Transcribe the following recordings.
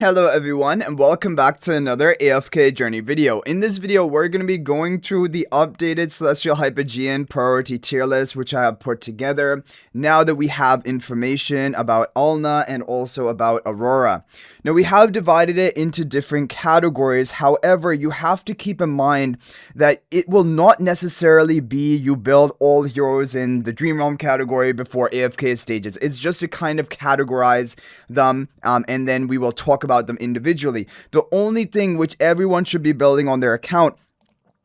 Hello everyone and welcome back to another AFK journey video. In this video we're going to be going through the updated Celestial Hypogean priority tier list which I have put together now that we have information about Alna and also about Aurora. Now we have divided it into different categories, however you have to keep in mind that it will not necessarily be you build all heroes in the Dream Realm category before AFK stages. It's just to kind of categorize them and then we will talk about them individually. The only thing which everyone should be building on their account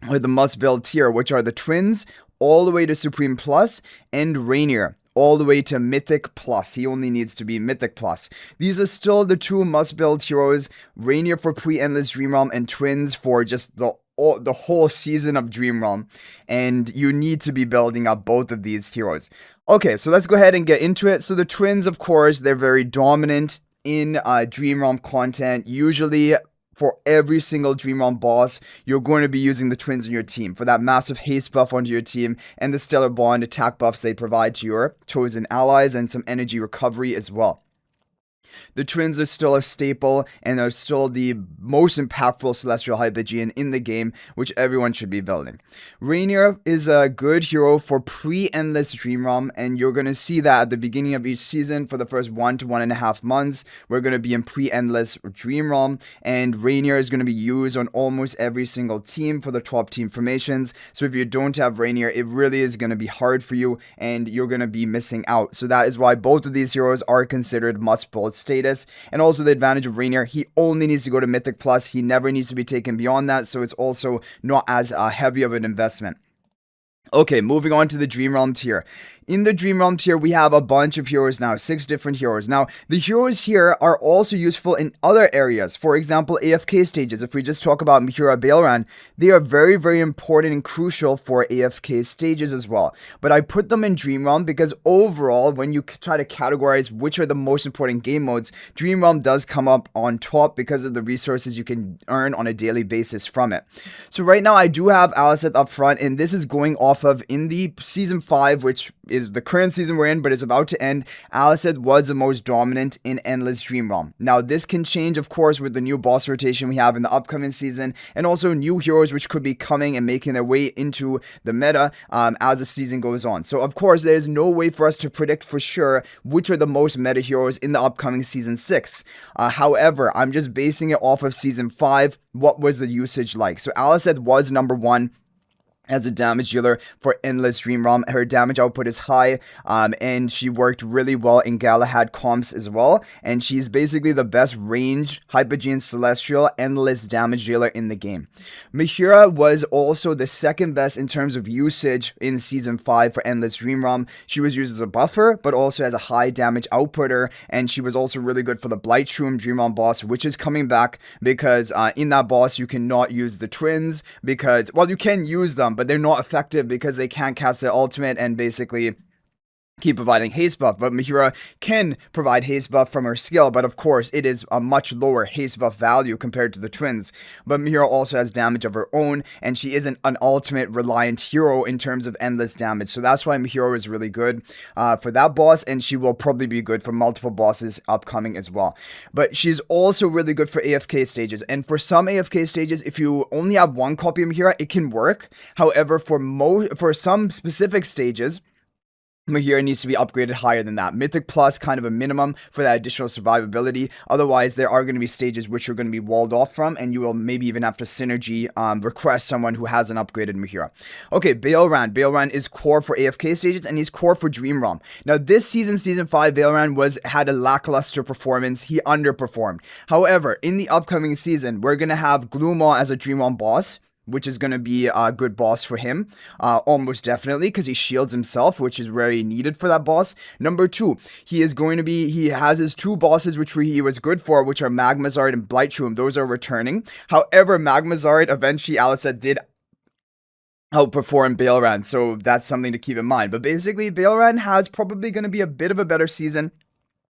are the must build tier, which are the twins all the way to Supreme Plus and Reinier all the way to Mythic Plus. He only needs to be Mythic Plus. These are still the two must build heroes, Reinier for pre-endless Dream Realm and twins for just the whole season of Dream Realm, and you need to be building up both of these heroes. Okay, so let's go ahead and get into it. So the twins, of course, they're very dominant in Dream Realm content. Usually for every single Dream Realm boss, you're going to be using the twins in your team for that massive haste buff onto your team and the stellar bond attack buffs they provide to your chosen allies and some energy recovery as well. The twins are still a staple and are still the most impactful Celestial Hypogean in the game, which everyone should be building. Reinier is a good hero for pre-endless Dream Realm, and you're going to see that at the beginning of each season for the first 1 to 1.5 months. We're going to be in pre-endless Dream Realm, and Reinier is going to be used on almost every single team for the top team formations. So if you don't have Reinier, it really is going to be hard for you, and you're going to be missing out. So that is why both of these heroes are considered must-build status. And also the advantage of Reinier, he only needs to go to Mythic Plus. He never needs to be taken beyond that, so it's also not as heavy of an investment. Okay, moving on to the Dream Realm tier. In the Dream Realm tier, we have a bunch of heroes now, 6 different heroes. Now, the heroes here are also useful in other areas. For example, AFK stages. If we just talk about Mehira, Baelran, they are very, very important and crucial for AFK stages as well. But I put them in Dream Realm because overall, when you try to categorize which are the most important game modes, Dream Realm does come up on top because of the resources you can earn on a daily basis from it. So right now, I do have Aliceth up front, and this is going off of in the Season 5, which is the current season we're in, but it's about to end. Aliceth was the most dominant in Endless Dream Realm. Now, this can change, of course, with the new boss rotation we have in the upcoming season, and also new heroes which could be coming and making their way into the meta as the season goes on. So, of course, there's no way for us to predict for sure which are the most meta heroes in the upcoming Season 6. However, I'm just basing it off of Season 5. What was the usage like? So, Aliceth was number 1 as a damage dealer for Endless Dream Realm. Her damage output is high, and she worked really well in Galahad comps as well, and she's basically the best range Hypogean Celestial Endless damage dealer in the game. Mehira was also the second best in terms of usage in Season 5 for Endless Dream Realm. She was used as a buffer, but also as a high damage outputter, and she was also really good for the Blightshroom Dream Realm boss, which is coming back because in that boss you cannot use the twins because, well, you can use them, but they're not effective because they can't cast their ultimate and basically keep providing haste buff. But Mehira can provide haste buff from her skill, but of course it is a much lower haste buff value compared to the twins. But Mehira also has damage of her own, and she isn't an ultimate reliant hero in terms of endless damage. So that's why Mehira is really good for that boss, and she will probably be good for multiple bosses upcoming as well. But she's also really good for AFK stages, and for some AFK stages, if you only have one copy of Mehira, it can work. However, for some specific stages, Mehira needs to be upgraded higher than that. Mythic Plus kind of a minimum for that additional survivability. Otherwise, there are going to be stages which you're going to be walled off from, and you will maybe even have to synergy request someone who has an upgraded Mehira. Okay, Baelran. Baelran is core for AFK stages, and he's core for Dream Realm. Now, this season, Season 5, Baelran had a lackluster performance. He underperformed. However, in the upcoming season, we're going to have Gloomaw as a Dream Realm boss, which is going to be a good boss for him, almost definitely, because he shields himself, which is very needed for that boss. Number 2, he has his 2 bosses, which he was good for, which are Magmazard and Blightshroom. Those are returning. However, Magmazard, eventually, Aliceth did outperform Baelran, so that's something to keep in mind. But basically, Baelran has probably going to be a bit of a better season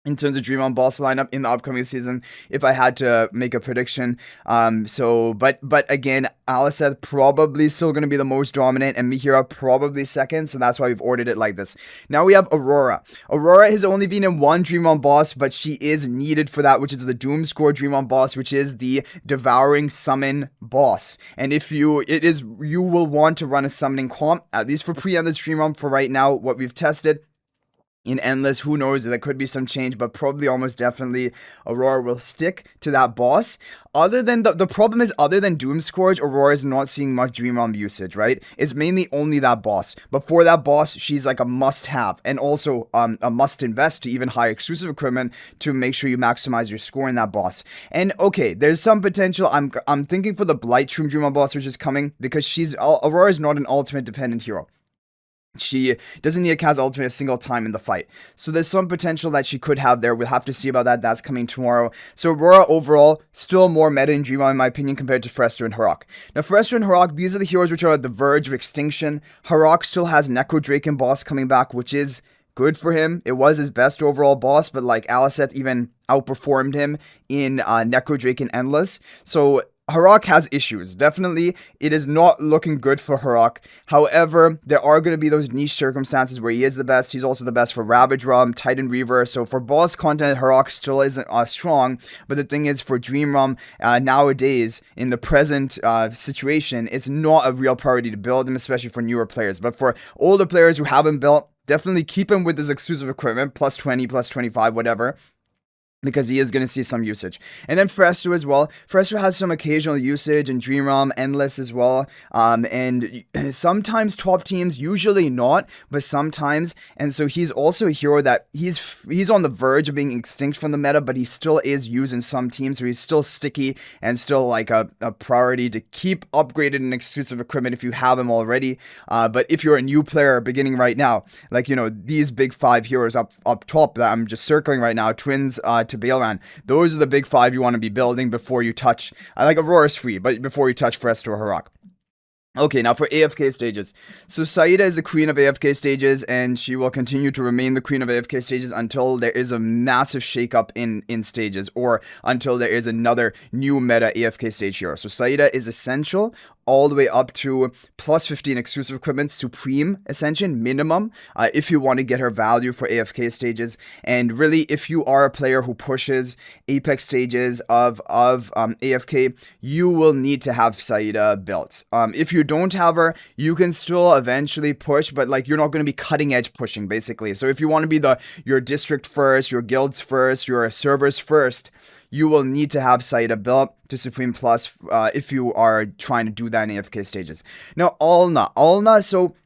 in terms of Dream on boss lineup in the upcoming season, if I had to make a prediction. But again, Aliceth probably still going to be the most dominant, and Mehira probably second, so that's why we've ordered it like this. Now we have Aurora. Aurora has only been in one Dream on boss, but she is needed for that, which is the Doomscore Dream on boss, which is the Devouring Summon boss. And you will want to run a summoning comp, at least for pre-endless Dream on for right now, what we've tested. In Endless, who knows, there could be some change, but probably almost definitely Aurora will stick to that boss. Other than the problem is, other than Doomscourge, Aurora is not seeing much Dream Realm usage, right? It's mainly only that boss. But for that boss, she's like a must-have, and also a must-invest to even high exclusive equipment to make sure you maximize your score in that boss. And okay, there's some potential. I'm thinking for the Blightshroom Dream Realm boss, which is coming, because Aurora is not an ultimate dependent hero. She doesn't need to cast ultimate a single time in the fight. So there's some potential that she could have there. We'll have to see about that. That's coming tomorrow. So Aurora overall, still more meta in Dream Realm in my opinion compared to Phraesto and Harak. Now Phraesto and Harak, these are the heroes which are at the verge of extinction. Harak still has Necrodraken boss coming back, which is good for him. It was his best overall boss, but like Aliceth even outperformed him in Necrodraken Endless. So Harak has issues. Definitely, it is not looking good for Harak. However, there are going to be those niche circumstances where he is the best. He's also the best for Ravage Realm, Titan Reaver. So for boss content, Harak still isn't strong. But the thing is, for Dream Realm, nowadays, in the present situation, it's not a real priority to build him, especially for newer players. But for older players who haven't built, definitely keep him with his exclusive equipment, plus 20, plus 25, whatever, because he is going to see some usage. And then Phraesto as well. Phraesto has some occasional usage in Dream Realm, Endless as well. And sometimes top teams, usually not, but sometimes. And so he's also a hero that he's on the verge of being extinct from the meta, but he still is used in some teams, so he's still sticky and still like a priority to keep upgraded in exclusive equipment if you have him already. But if you're a new player beginning right now, like, you know, these big 5 heroes up top that I'm just circling right now, Twins, to Baelran. Those are the big 5 you want to be building before you touch, like Aurora's free, but before you touch Phraesto or Harak. Okay, now for AFK stages. So Saida is the queen of AFK stages, and she will continue to remain the queen of AFK stages until there is a massive shakeup in stages, or until there is another new meta AFK stage hero. So Saida is essential all the way up to plus 15 exclusive equipment Supreme Ascension minimum, if you want to get her value for AFK stages. And really, if you are a player who pushes Apex stages of AFK, you will need to have Saida built. If you don't have her, you can still eventually push, but like, you're not going to be cutting edge pushing, basically. So if you want to be your district first, your guilds first, your servers first, you will need to have Saida built to Supreme Plus if you are trying to do that in AFK stages. Now, Alna, so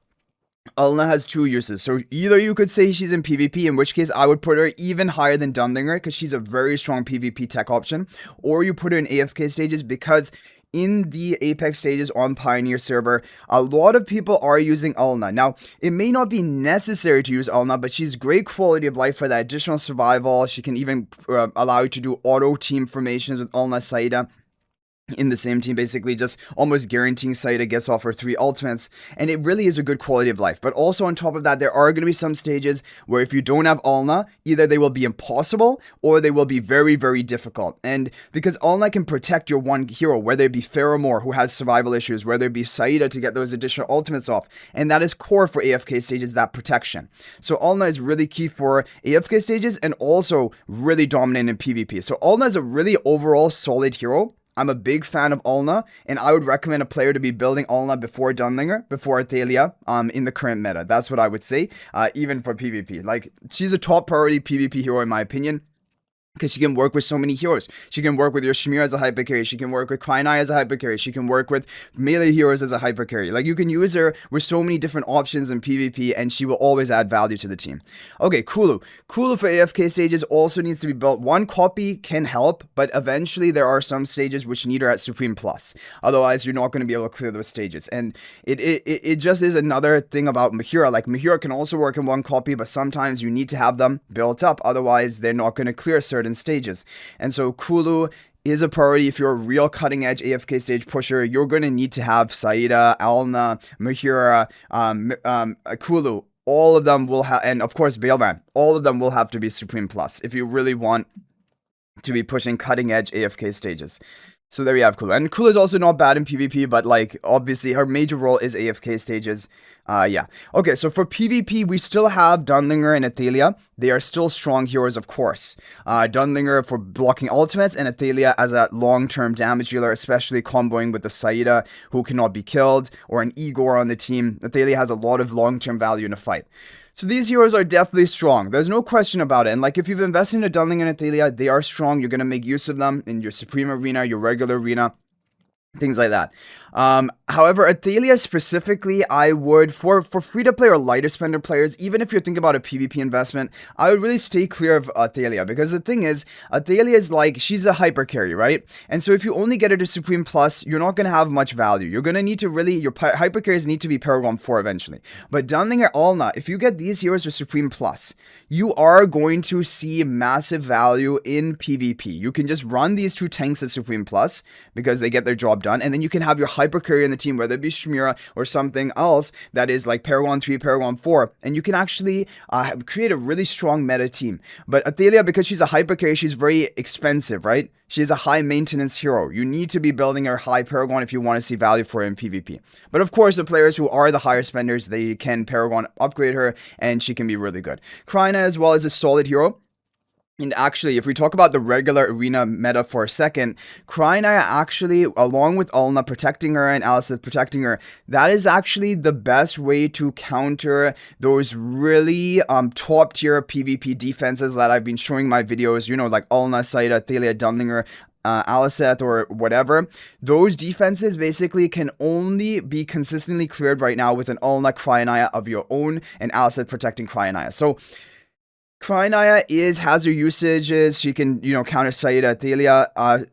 Alna has 2 uses. So either you could say she's in PvP, in which case I would put her even higher than Dunlingr, because she's a very strong PvP tech option, or you put her in AFK stages, because in the Apex stages on Pioneer server, a lot of people are using Alna. Now, it may not be necessary to use Alna, but she's great quality of life for that additional survival. She can even allow you to do auto team formations with Alna Saida in the same team, basically just almost guaranteeing Saida gets off her 3 ultimates, and it really is a good quality of life. But also on top of that, there are going to be some stages where if you don't have Alna, either they will be impossible or they will be very, very difficult. And because Alna can protect your one hero, whether it be Pharamore, who has survival issues, whether it be Saida to get those additional ultimates off, and that is core for AFK stages, that protection. So Alna is really key for AFK stages and also really dominant in PvP. So Alna is a really overall solid hero. I'm a big fan of Alna, and I would recommend a player to be building Alna before Dunlingr, before Athalia, in the current meta. That's what I would say, even for PvP. Like, she's a top priority PvP hero in my opinion, because she can work with so many heroes. She can work with your Shamir as a hyper carry. She can work with Cryonaia as a hyper carry. She can work with melee heroes as a hyper carry. Like, you can use her with so many different options in PvP, and she will always add value to the team. Okay, Kulu. Kulu for AFK stages also needs to be built. One copy can help, but eventually there are some stages which need her at Supreme Plus. Otherwise, you're not going to be able to clear those stages. And it just is another thing about Mehira. Like, Mehira can also work in one copy, but sometimes you need to have them built up. Otherwise, they're not going to clear certain stages. And so Kulu is a priority. If you're a real cutting edge AFK stage pusher, you're going to need to have Saida, Alna, Mehira, Kulu all of them will have, and of course Baelran, all of them will have to be Supreme Plus if you really want to be pushing cutting edge AFK stages. So there we have Kulu. And Kulu is also not bad in PvP, but like obviously her major role is AFK stages. Yeah. Okay, so for PvP, we still have Dunlingr and Athalia. They are still strong heroes, of course. Dunlingr for blocking ultimates, and Athalia as a long-term damage dealer, especially comboing with the Saida, who cannot be killed, or an Igor on the team. Athalia has a lot of long-term value in a fight. So these heroes are definitely strong. There's no question about it. And like if you've invested in a Dunlingr and Athalia, they are strong. You're going to make use of them in your Supreme Arena, your regular arena, things like that. However, Athalia specifically, I would, for free-to-play or lighter spender players, even if you're thinking about a PvP investment, I would really stay clear of Athalia, because the thing is, Athalia is like, she's a hyper carry, right? And so if you only get her to Supreme Plus, you're not going to have much value. You're going to need to really, your hyper carries need to be Paragon 4 eventually. But Dunlingr Alna, if you get these heroes to Supreme Plus, you are going to see massive value in PvP. You can just run these two tanks at Supreme Plus, because they get their job done, and then you can have your hyper carry in the team, whether it be Mehira or something else that is like Paragon 3, Paragon 4, and you can actually create a really strong meta team. But Athalia, because she's a hyper carry, she's very expensive, right? She's a high maintenance hero. You need to be building her high Paragon if you want to see value for her in PvP. But of course, the players who are the higher spenders, they can Paragon upgrade her, and she can be really good. Cryonaia as well is a solid hero. And actually, if we talk about the regular arena meta for a second, Cryonaia actually, along with Alna protecting her and Aliceth protecting her, that is actually the best way to counter those really top tier PvP defenses that I've been showing my videos, you know, like Alna, Saida, Athalia, Dunlingr, Aliceth, or whatever. Those defenses basically can only be consistently cleared right now with an Alna Cryonaia of your own and Aliceth protecting Cryonaia. So Cryonaia has her usages. She can, you know, counter Saida, Athalia,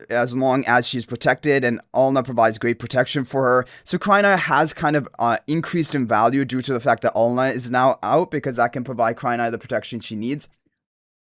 as long as she's protected, and Alna provides great protection for her. So Cryonaia has kind of increased in value due to the fact that Alna is now out, because that can provide Cryonaia the protection she needs.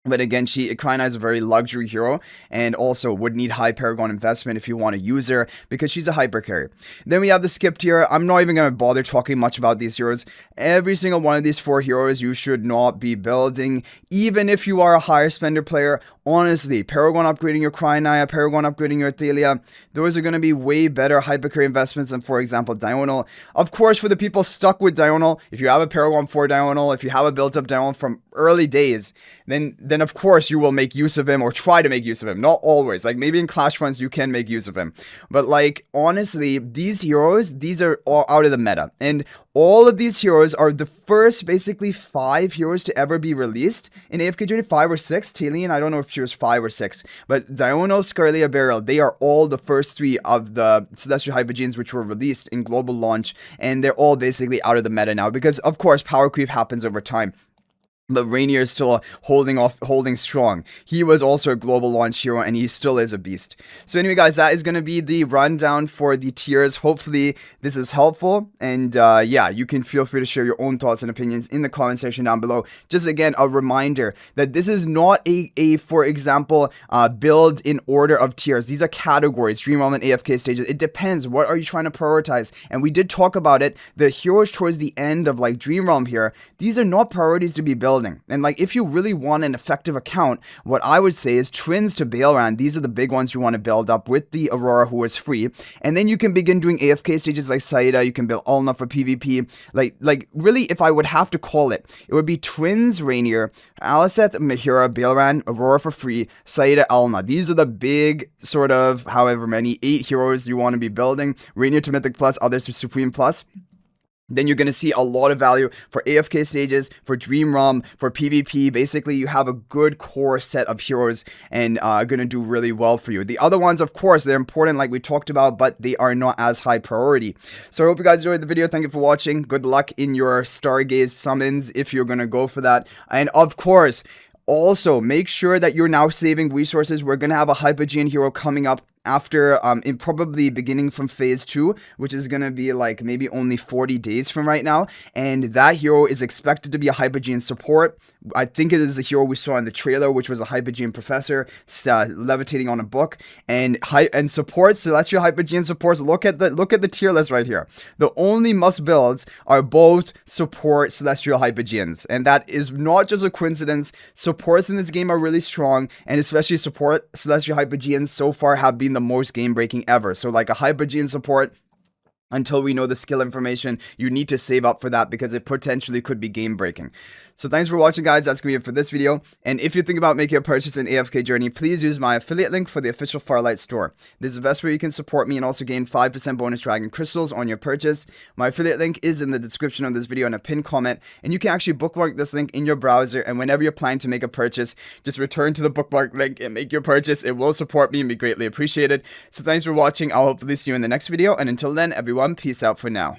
But again, Cryonaia is a very luxury hero, and also would need high Paragon investment if you want to use her, because she's a hyper carry. Then we have the skip tier. I'm not even going to bother talking much about these heroes. Every single one of these 4 heroes you should not be building, even if you are a higher spender player. Honestly, Paragon upgrading your Cryonaia, Paragon upgrading your Athalia, those are going to be way better hyper carry investments than, for example, Dionel. Of course, for the people stuck with Dionel, if you have a Paragon 4 Dionel, if you have a built-up Dionel from early days, then of course you will make use of him, or try to make use of him. Not always. Like maybe in Clash Runs you can make use of him. But like honestly, these heroes, these are all out of the meta. And all of these heroes are the first basically 5 heroes to ever be released in AFK Journey, 5 or 6. Talene, I don't know if she was 5 or 6. But Dionel, Scarlita, Berial, they are all the first 3 of the Celestial Hypogeans which were released in global launch. And they're all basically out of the meta now, because of course power creep happens over time. But Reinier is still holding strong. He was also a global launch hero, and he still is a beast. So anyway, guys, that is going to be the rundown for the tiers. Hopefully, this is helpful. And yeah, you can feel free to share your own thoughts and opinions in the comment section down below. Just again, a reminder that this is not for example, build in order of tiers. These are categories, Dream Realm and AFK stages. It depends. What are you trying to prioritize? And we did talk about it. The heroes towards the end of like Dream Realm here, these are not priorities to be built. And like if you really want an effective account, what I would say is twins to Baelran. These are the big ones you want to build up with the Aurora, who is free, and then you can begin doing AFK stages like Saida. You can build Alna for PvP. Like really, if I would have to call it, it would be twins Reinier, Aliceth, Mehira, Baelran, Aurora for free, Saida, Alna. These are the big sort of however many 8 heroes you want to be building. Reinier to Mythic Plus, others to Supreme Plus. Then you're going to see a lot of value for AFK stages, for Dream Realm, for PvP. Basically, you have a good core set of heroes and going to do really well for you. The other ones, of course, they're important like we talked about, but they are not as high priority. So I hope you guys enjoyed the video. Thank you for watching. Good luck in your Stargaze summons if you're going to go for that. And of course, also make sure that you're now saving resources. We're going to have a Hypogean hero coming up after in probably beginning from phase 2, which is gonna be like maybe only 40 days from right now, and that hero is expected to be a Hypogean support. I think it is a hero we saw in the trailer, which was a Hypogean professor levitating on a book, and supports, celestial Hypogean supports. Look at the tier list right here. The only must builds are both support celestial Hypogeans, and that is not just a coincidence. Supports in this game are really strong, and especially support celestial Hypogeans so far have been the most game breaking ever. So like a Hypogean support, until we know the skill information, you need to save up for that because it potentially could be game breaking. So thanks for watching, guys. That's going to be it for this video. And if you think about making a purchase in AFK Journey, please use my affiliate link for the official Farlight store. This is the best way you can support me and also gain 5% bonus dragon crystals on your purchase. My affiliate link is in the description of this video and a pinned comment. And you can actually bookmark this link in your browser. And whenever you're planning to make a purchase, just return to the bookmark link and make your purchase. It will support me and be greatly appreciated. So thanks for watching. I'll hopefully see you in the next video. And until then, everyone, peace out for now.